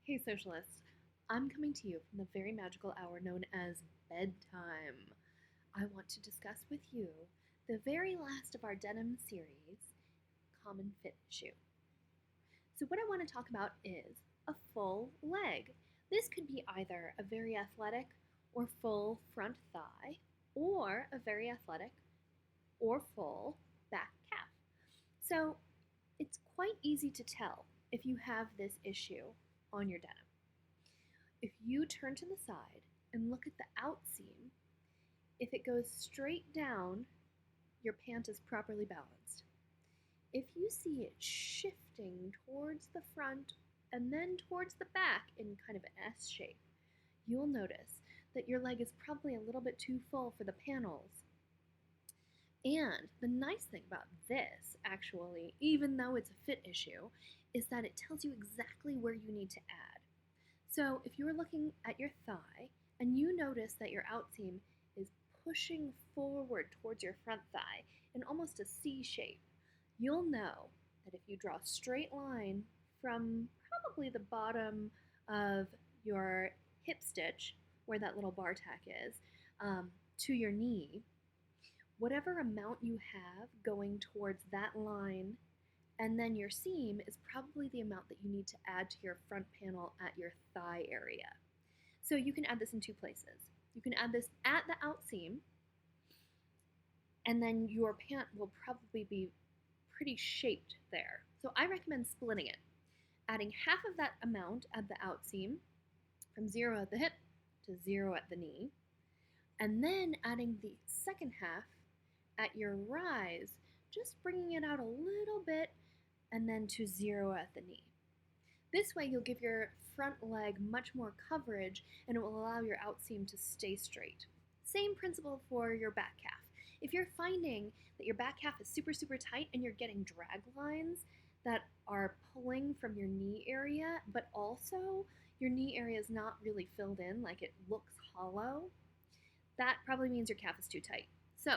Hey, socialists. I'm coming to you from the very magical hour known as bedtime. I want to discuss with you the very last of our denim series, Common Fit Issue. So, what I want to talk about is a full leg. This could be either a very athletic or full front thigh, or a very athletic or full back calf. So, it's quite easy to tell if you have this issue on your denim. If you turn to the side and look at the outseam, if it goes straight down, your pant is properly balanced. If you see it shifting towards the front and then towards the back in kind of an S shape, you'll notice that your leg is probably a little bit too full for the panels. And the nice thing about this, actually, even though it's a fit issue, is that it tells you exactly where you need to add. So if you're looking at your thigh and you notice that your outseam is pushing forward towards your front thigh in almost a C shape, you'll know that if you draw a straight line from probably the bottom of your hip stitch, where that little bar tack is, to your knee, whatever amount you have going towards that line and then your seam is probably the amount that you need to add to your front panel at your thigh area. So you can add this in two places. You can add this at the outseam, and then your pant will probably be pretty shaped there. So I recommend splitting it, adding half of that amount at the outseam from 0 at the hip to 0 at the knee, and then adding the second half at your rise, just bringing it out a little bit and then to 0 at the knee. This way you'll give your front leg much more coverage and it will allow your outseam to stay straight. Same principle for your back calf. If you're finding that your back calf is super tight and you're getting drag lines that are pulling from your knee area, but also your knee area is not really filled in, like it looks hollow, that probably means your calf is too tight. So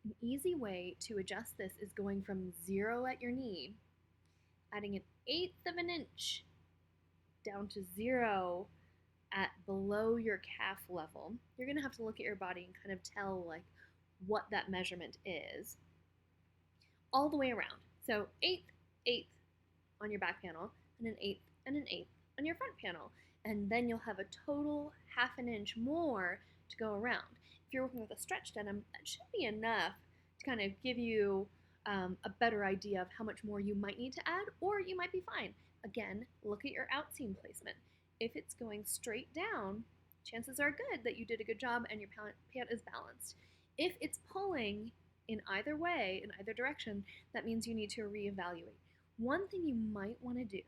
an easy way to adjust this is going from 0 at your knee, adding an 1/8 of an inch down to 0 at below your calf level. You're going to have to look at your body and kind of tell like what that measurement is all the way around. So 1/8 on your back panel and an 1/8 and an 1/8 on your front panel. And then you'll have a total 1/2 an inch more to go around. If you're working with a stretch denim, that should be enough to kind of give you a better idea of how much more you might need to add, or you might be fine. Again, look at your outseam placement. If it's going straight down, chances are good that you did a good job and your pant is balanced. If it's pulling in either way, in either direction, that means you need to reevaluate. One thing you might want to do,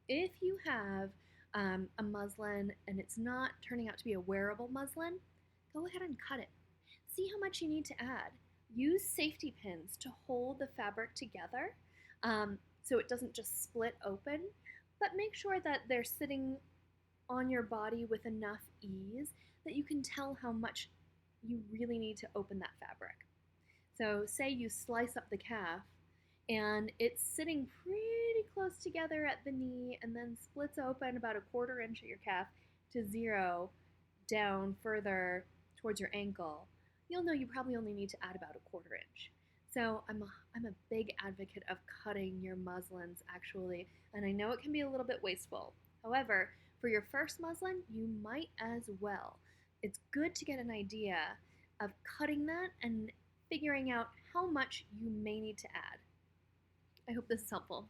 if you have a muslin and it's not turning out to be a wearable muslin, go ahead and cut it. See how much you need to add. Use safety pins to hold the fabric together so it doesn't just split open, but make sure that they're sitting on your body with enough ease that you can tell how much you really need to open that fabric. So say you slice up the calf and it's sitting pretty close together at the knee and then splits open about 1/4 inch at your calf to 0 down further towards your ankle, you'll know you probably only need to add about 1/4 inch. So I'm a big advocate of cutting your muslins actually, and I know it can be a little bit wasteful. However, for your first muslin, you might as well. It's good to get an idea of cutting that and figuring out how much you may need to add. I hope this is helpful.